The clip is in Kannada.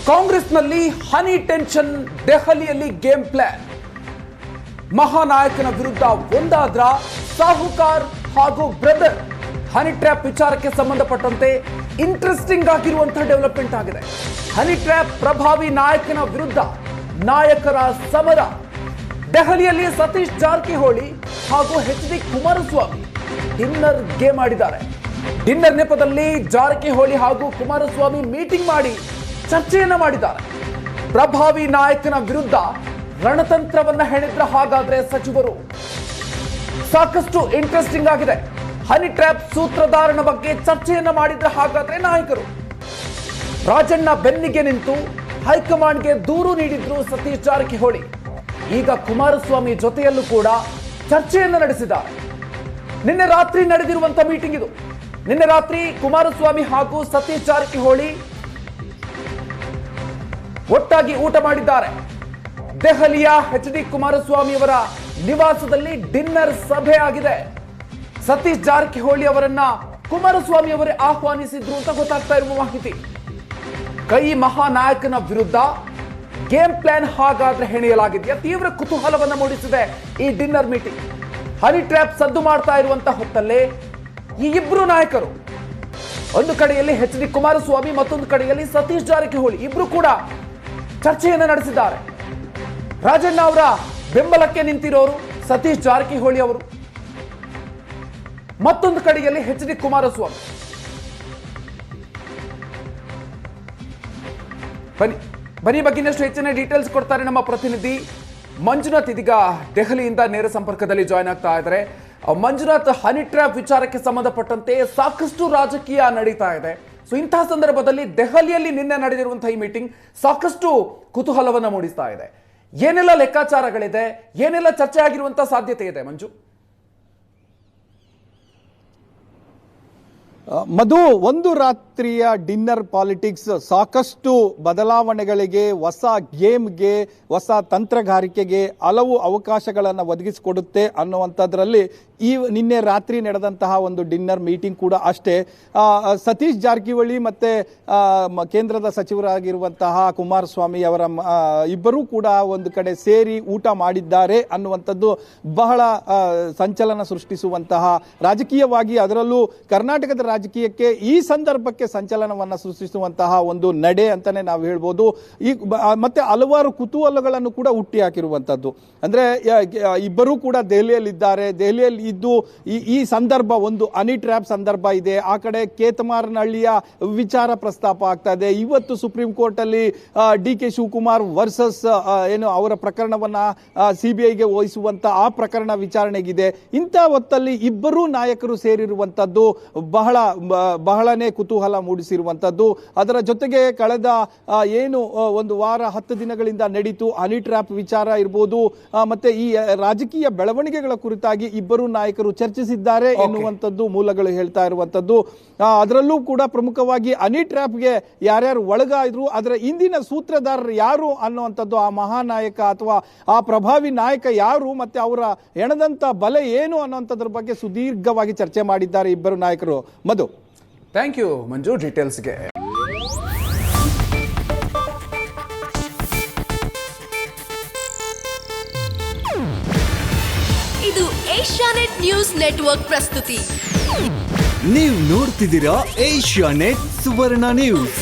ಕಾಂಗ್ರೆಸ್ನಲ್ಲಿ ಹನಿ ಟೆನ್ಷನ್, ದೆಹಲಿಯಲ್ಲಿ ಗೇಮ್ ಪ್ಲಾನ್. ಮಹಾನಾಯಕನ ವಿರುದ್ಧ ಒಂದಾದ್ರ ಸಾಹುಕಾರ್ ಹಾಗೂ ಬ್ರದರ್. ಹನಿ ಟ್ರ್ಯಾಪ್ ವಿಚಾರಕ್ಕೆ ಸಂಬಂಧಪಟ್ಟಂತೆ ಇಂಟ್ರೆಸ್ಟಿಂಗ್ ಆಗಿರುವಂತಹ ಡೆವಲಪ್ಮೆಂಟ್ ಆಗಿದೆ. ಹನಿ ಟ್ರ್ಯಾಪ್ ಪ್ರಭಾವಿ ನಾಯಕನ ವಿರುದ್ಧ ನಾಯಕರ ಸಮರ. ದೆಹಲಿಯಲ್ಲಿ ಸತೀಶ್ ಜಾರಕಿಹೊಳಿ ಹಾಗೂ ಎಚ್.ಡಿ. ಕುಮಾರಸ್ವಾಮಿ ಡಿನ್ನರ್ ಗೇಮ್ ಆಡಿದ್ದಾರೆ. ಡಿನ್ನರ್ ನೆಪದಲ್ಲಿ ಜಾರಕಿಹೊಳಿ ಹಾಗೂ ಕುಮಾರಸ್ವಾಮಿ ಮೀಟಿಂಗ್ ಮಾಡಿ ಚರ್ಚೆಯನ್ನ ಮಾಡಿದ್ದಾರೆ. ಪ್ರಭಾವಿ ನಾಯಕನ ವಿರುದ್ಧ ರಣತಂತ್ರವನ್ನ ಹೆಣೆದ್ರ ಹಾಗಾದ್ರೆ ಸಚಿವರು. ಸಾಕಷ್ಟು ಇಂಟ್ರೆಸ್ಟಿಂಗ್ ಆಗಿದೆ. ಹನಿ ಟ್ರ್ಯಾಪ್ ಸೂತ್ರಧಾರನ ಬಗ್ಗೆ ಚರ್ಚೆಯನ್ನ ಮಾಡಿದ್ರೆ ಹಾಗಾದ್ರೆ ನಾಯಕರು. ರಾಜಣ್ಣ ಬೆನ್ನಿಗೆ ನಿಂತು ಹೈಕಮಾಂಡ್ಗೆ ದೂರು ನೀಡಿದ್ರು ಸತೀಶ್ ಜಾರಕಿಹೊಳಿ. ಈಗ ಕುಮಾರಸ್ವಾಮಿ ಜೊತೆಯಲ್ಲೂ ಕೂಡ ಚರ್ಚೆಯನ್ನ ನಡೆಸಿದ್ದಾರೆ. ನಿನ್ನೆ ರಾತ್ರಿ ನಡೆದಿರುವಂತಹ ಮೀಟಿಂಗ್ ಇದು. ನಿನ್ನೆ ರಾತ್ರಿ ಕುಮಾರಸ್ವಾಮಿ ಹಾಗೂ ಸತೀಶ್ ಜಾರಕಿಹೊಳಿ ಒಟ್ಟಾಗಿ ಊಟ ಮಾಡಿದ್ದಾರೆ. ದೆಹಲಿಯ ಎಚ್.ಡಿ. ಕುಮಾರಸ್ವಾಮಿ ಅವರ ನಿವಾಸದಲ್ಲಿ ಡಿನ್ನರ್ ಸಭೆ ಆಗಿದೆ. ಸತೀಶ್ ಜಾರಕಿಹೊಳಿ ಅವರನ್ನ ಕುಮಾರಸ್ವಾಮಿ ಅವರೇ ಆಹ್ವಾನಿಸಿದ್ರು ಅಂತ ಗೊತ್ತಾಗ್ತಾ ಇರುವ ಮಾಹಿತಿ. ಕೈ ಮಹಾನಾಯಕನ ವಿರುದ್ಧ ಗೇಮ್ ಪ್ಲಾನ್ ಹಾಗಾದ್ರೆ ಹೆಣೆಯಲಾಗಿದೆಯಾ? ತೀವ್ರ ಕುತೂಹಲವನ್ನ ಮೂಡಿಸಿದೆ ಈ ಡಿನ್ನರ್ ಮೀಟಿಂಗ್. ಹನಿ ಟ್ರ್ಯಾಪ್ ಸದ್ದು ಮಾಡ್ತಾ ಇರುವಂತಹ ಹೊತ್ತಲ್ಲೇ ಈ ಇಬ್ರು ನಾಯಕರು, ಒಂದು ಕಡೆಯಲ್ಲಿ ಎಚ್.ಡಿ. ಕುಮಾರಸ್ವಾಮಿ, ಮತ್ತೊಂದು ಕಡೆಯಲ್ಲಿ ಸತೀಶ್ ಜಾರಕಿಹೊಳಿ, ಇಬ್ರು ಕೂಡ ಚರ್ಚೆಯನ್ನ ನಡೆಸಿದ್ದಾರೆ. ರಾಜಣ್ಣ ಅವರ ಬೆಂಬಲಕ್ಕೆ ನಿಂತಿರೋರು ಸತೀಶ್ ಜಾರಕಿಹೊಳಿ ಅವರು, ಮತ್ತೊಂದು ಕಡೆಯಲ್ಲಿ ಎಚ್.ಡಿ. ಕುಮಾರಸ್ವಾಮಿ. ಬನ್ನಿ ಬಗ್ಗೆ ಇನ್ನಷ್ಟು ಹೆಚ್ಚಿನ ಡೀಟೇಲ್ಸ್ ಕೊಡ್ತಾರೆ ನಮ್ಮ ಪ್ರತಿನಿಧಿ ಮಂಜುನಾಥ್. ಇದೀಗ ದೆಹಲಿಯಿಂದ ನೇರ ಸಂಪರ್ಕದಲ್ಲಿ ಜಾಯ್ನ್ ಆಗ್ತಾ ಇದ್ದಾರೆ. ಮಂಜುನಾಥ್, ಹನಿ ಟ್ರ್ಯಾಪ್ ವಿಚಾರಕ್ಕೆ ಸಂಬಂಧಪಟ್ಟಂತೆ ಸಾಕಷ್ಟು ರಾಜಕೀಯ ನಡೀತಾ ಇದೆ. ಸೊ ಇಂತಹ ಸಂದರ್ಭದಲ್ಲಿ ದೆಹಲಿಯಲ್ಲಿ ನಿನ್ನೆ ನಡೆದಿರುವಂತಹ ಈ ಮೀಟಿಂಗ್ ಸಾಕಷ್ಟು ಕುತೂಹಲವನ್ನ ಮೂಡಿಸ್ತಾ ಇದೆ. ಏನೆಲ್ಲ ಲೆಕ್ಕಾಚಾರಗಳಿದೆ, ಏನೆಲ್ಲ ಚರ್ಚೆ ಆಗಿರುವಂತಹ ಸಾಧ್ಯತೆ ಇದೆ ಮಂಜು? ಮಧು, ಒಂದು ರಾತ್ರಿಯ ಡಿನ್ನರ್ ಪಾಲಿಟಿಕ್ಸ್ ಸಾಕಷ್ಟು ಬದಲಾವಣೆಗಳಿಗೆ, ಹೊಸ ಗೇಮ್ಗೆ, ಹೊಸ ತಂತ್ರಗಾರಿಕೆಗೆ ಹಲವು ಅವಕಾಶಗಳನ್ನು ಒದಗಿಸಿಕೊಡುತ್ತೆ ಅನ್ನುವಂಥದ್ರಲ್ಲಿ ಈ ನಿನ್ನೆ ರಾತ್ರಿ ನಡೆದಂತಹ ಒಂದು ಡಿನ್ನರ್ ಮೀಟಿಂಗ್ ಕೂಡ ಅಷ್ಟೇ. ಸತೀಶ್ ಜಾರಕಿಹೊಳಿ ಮತ್ತೆ ಕೇಂದ್ರದ ಸಚಿವರಾಗಿರುವಂತಹ ಕುಮಾರಸ್ವಾಮಿ ಅವರ ಇಬ್ಬರೂ ಕೂಡ ಒಂದು ಕಡೆ ಸೇರಿ ಊಟ ಮಾಡಿದ್ದಾರೆ ಅನ್ನುವಂಥದ್ದು ಬಹಳ ಸಂಚಲನ ಸೃಷ್ಟಿಸುವಂತಹ, ರಾಜಕೀಯವಾಗಿ ಅದರಲ್ಲೂ ಕರ್ನಾಟಕದ ರಾಜಕೀಯಕ್ಕೆ ಈ ಸಂದರ್ಭಕ್ಕೆ ಸಂಚಲನವನ್ನು ಸೃಷ್ಟಿಸುವಂತಹ ಒಂದು ನಡೆ ಅಂತಾನೆ ನಾವು ಹೇಳ್ಬೋದು. ಈ ಮತ್ತೆ ಹಲವಾರು ಕುತೂಹಲಗಳನ್ನು ಕೂಡ ಹುಟ್ಟಿ ಹಾಕಿರುವಂತದ್ದು. ಅಂದ್ರೆ ಇಬ್ಬರೂ ಕೂಡ ದೆಹಲಿಯಲ್ಲಿದ್ದಾರೆ. ದೆಹಲಿಯಲ್ಲಿ ಇದ್ದು ಈ ಸಂದರ್ಭ ಒಂದು ಹನಿ ಟ್ರ್ಯಾಪ್ ಸಂದರ್ಭ ಇದೆ. ಆ ಕಡೆ ಕೇತಮಾರನಹಳ್ಳಿಯ ವಿಚಾರ ಪ್ರಸ್ತಾಪ ಆಗ್ತಾ ಇದೆ. ಇವತ್ತು ಸುಪ್ರೀಂ ಕೋರ್ಟ್ ಅಲ್ಲಿ ಡಿ.ಕೆ. ಶಿವಕುಮಾರ್ ವರ್ಸಸ್ ಏನು ಅವರ ಪ್ರಕರಣವನ್ನ ಸಿಬಿಐಗೆ ವಹಿಸುವಂತ ಆ ಪ್ರಕರಣ ವಿಚಾರಣೆಗಿದೆ. ಇಂಥ ಹೊತ್ತಲ್ಲಿ ಇಬ್ಬರೂ ನಾಯಕರು ಸೇರಿರುವಂತದ್ದು ಬಹಳನೇ ಕುತೂಹಲ ಮೂಡಿಸಿರುವಂತದ್ದು. ಅದರ ಜೊತೆಗೆ ಕಳೆದ ಏನು ಒಂದು ವಾರ 10 ದಿನಗಳಿಂದ ನಡೀತು ಹನಿ ಟ್ರ್ಯಾಪ್ ವಿಚಾರ ಇರಬಹುದು, ಮತ್ತೆ ಈ ರಾಜಕೀಯ ಬೆಳವಣಿಗೆಗಳ ಕುರಿತಾಗಿ ಇಬ್ಬರು ನಾಯಕರು ಚರ್ಚಿಸಿದ್ದಾರೆ ಎನ್ನುವಂಥದ್ದು ಮೂಲಗಳು ಹೇಳ್ತಾ ಇರುವಂತದ್ದು. ಅದರಲ್ಲೂ ಕೂಡ ಪ್ರಮುಖವಾಗಿ ಹನಿ ಟ್ರ್ಯಾಪ್ಗೆ ಯಾರ್ಯಾರು ಒಳಗಾದ್ರು, ಅದರ ಹಿಂದಿನ ಸೂತ್ರಧಾರರು ಯಾರು ಅನ್ನುವಂಥದ್ದು, ಆ ಮಹಾನಾಯಕ ಅಥವಾ ಆ ಪ್ರಭಾವಿ ನಾಯಕ ಯಾರು, ಮತ್ತೆ ಅವರ ಹೆಣದಂತ ಬಲ ಏನು ಅನ್ನುವಂಥದ್ರ ಬಗ್ಗೆ ಸುದೀರ್ಘವಾಗಿ ಚರ್ಚೆ ಮಾಡಿದ್ದಾರೆ ಇಬ್ಬರು ನಾಯಕರು. ಮಧು, ಥ್ಯಾಂಕ್ ಯು ಮಂಜು ಡೀಟೇಲ್ಸ್ಗೆ. ಇದು ಏಷ್ಯಾನೆಟ್ ನ್ಯೂಸ್ ನೆಟ್ವರ್ಕ್ ಪ್ರಸ್ತುತಿ. ನೀವು ನೋಡ್ತಿದ್ದೀರಾ ಏಷ್ಯಾನೆಟ್ ಸುವರ್ಣ ನ್ಯೂಸ್.